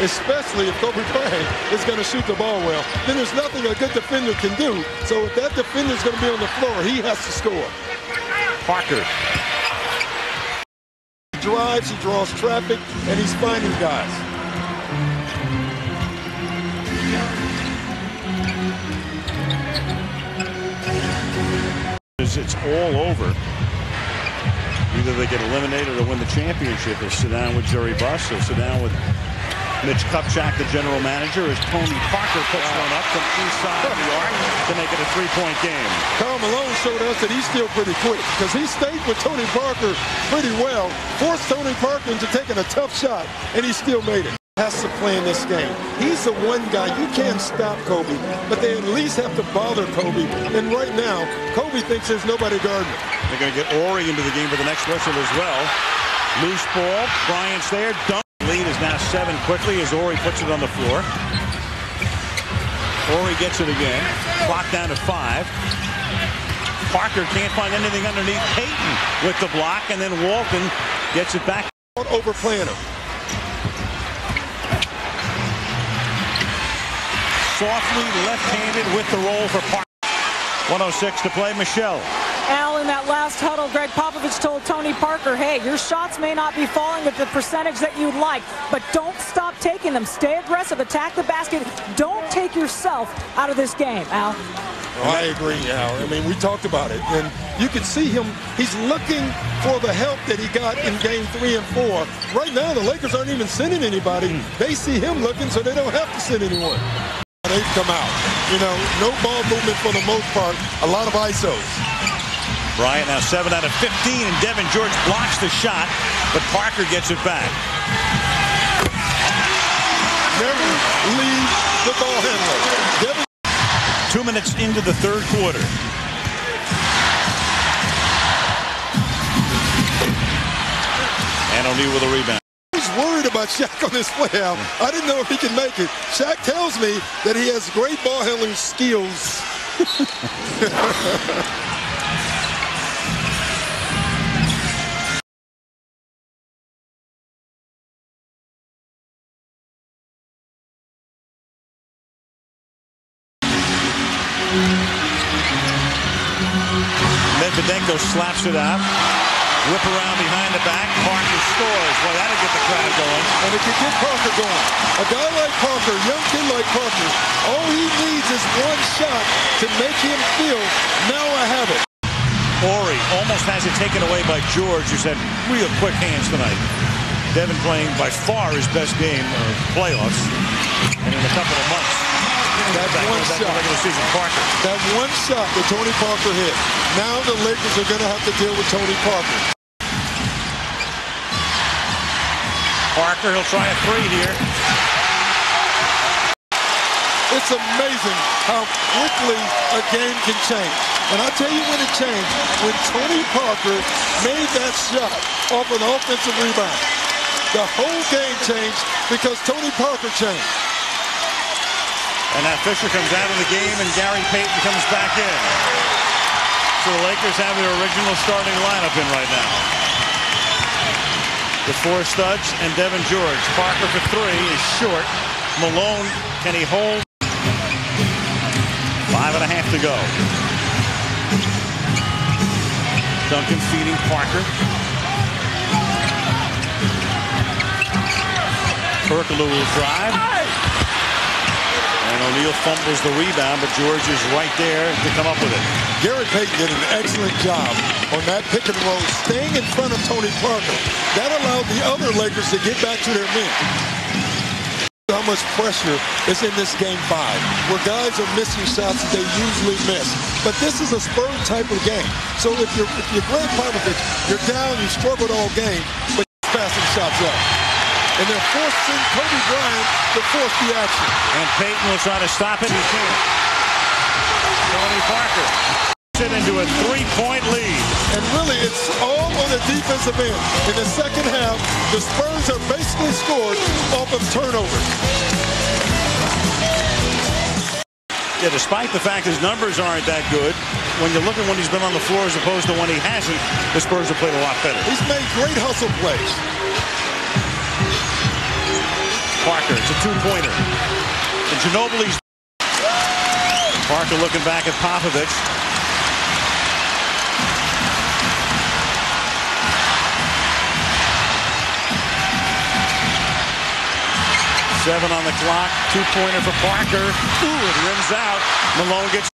especially if Kobe Bryant is going to shoot the ball well. Then there's nothing a good defender can do. So if that defender is going to be on the floor, he has to score. Parker Drives, he draws traffic, and he's finding guys. It's all over. Either they get eliminated or win the championship. They'll sit down with Jerry Buss. They'll sit down with Mitch Kupchak, the general manager, as Tony Parker puts one up from inside the arc to make it a three-point game. Karl Malone showed us that he's still pretty quick because he stayed with Tony Parker pretty well, forced Tony Parker into taking a tough shot, and he still made it. Has to play in this game. He's the one guy. You can't stop Kobe, but they at least have to bother Kobe. And right now, Kobe thinks there's nobody guarding him. They're going to get Ori into the game for the next whistle as well. Loose ball. Bryant's there. Dunk. Lead is now 7 quickly as Ori puts it on the floor. Ori gets it again. Clock down to 5. Parker can't find anything underneath. Payton with the block, and then Walton gets it back. Overplaying him. Softly left-handed with the roll for Parker. 1:06 to play. Michelle. Al, in that last huddle, Greg Popovich told Tony Parker, hey, your shots may not be falling at the percentage that you'd like, but don't stop taking them. Stay aggressive, attack the basket. Don't take yourself out of this game, Al. Oh, I agree, Al. I mean, we talked about it, and you can see him. He's looking for the help that he got in game 3 and 4. Right now, the Lakers aren't even sending anybody. They see him looking, so they don't have to send anyone. They've come out. You know, no ball movement for the most part. A lot of ISOs. Bryant now 7 out of 15, and Devin George blocks the shot, but Parker gets it back. Never leave the ball handler. Devin 2 minutes into the third quarter. And O'Neal with a rebound. He's worried about Shaq on this play out. I didn't know if he can make it. Shaq tells me that he has great ball handling skills. Medvedenko slaps it out. Whip around behind the back. Parker scores. Well, that'll get the crowd going. And it can get Parker going. A guy like Parker, a young kid like Parker, all he needs is one shot to make him feel, now I have it. Ori almost has it taken away by George, who's had real quick hands tonight. Devin playing by far his best game of playoffs. And in a couple of months. That one shot. Regular season, Parker. That one shot that Tony Parker hit. Now the Lakers are going to have to deal with Tony Parker. Parker, he'll try a 3 here. It's amazing how quickly a game can change. And I'll tell you when it changed. When Tony Parker made that shot off an offensive rebound. The whole game changed because Tony Parker changed. And now Fisher comes out of the game, and Gary Payton comes back in. So the Lakers have their original starting lineup in right now. The 4 studs and Devin George. Parker for 3 is short. Malone, can he hold? 5.5 to go. Duncan feeding Parker. Perkalo will drive. And O'Neal fumbles the rebound, but George is right there to come up with it. Gary Payton did an excellent job on that pick and roll, staying in front of Tony Parker. That allowed the other Lakers to get back to their men. How much pressure is in this game 5, where guys are missing shots that they usually miss. But this is a Spurs type of game. So if you're Greg Popovich, you're down, you struggled all game, but you're passing shots up. And they're forcing Kobe Bryant to force the action. And Payton will try to stop it. He can't. Tony Parker it into a 3-point lead. And really, it's all on the defensive end. In the second half, the Spurs are basically scored off of turnovers. Yeah, despite the fact his numbers aren't that good, when you look at when he's been on the floor as opposed to when he hasn't, the Spurs have played a lot better. He's made great hustle plays. Parker. It's a two-pointer. And Ginobili's. Parker looking back at Popovich. Seven on the clock. Two-pointer for Parker. Ooh, it rims out. Malone gets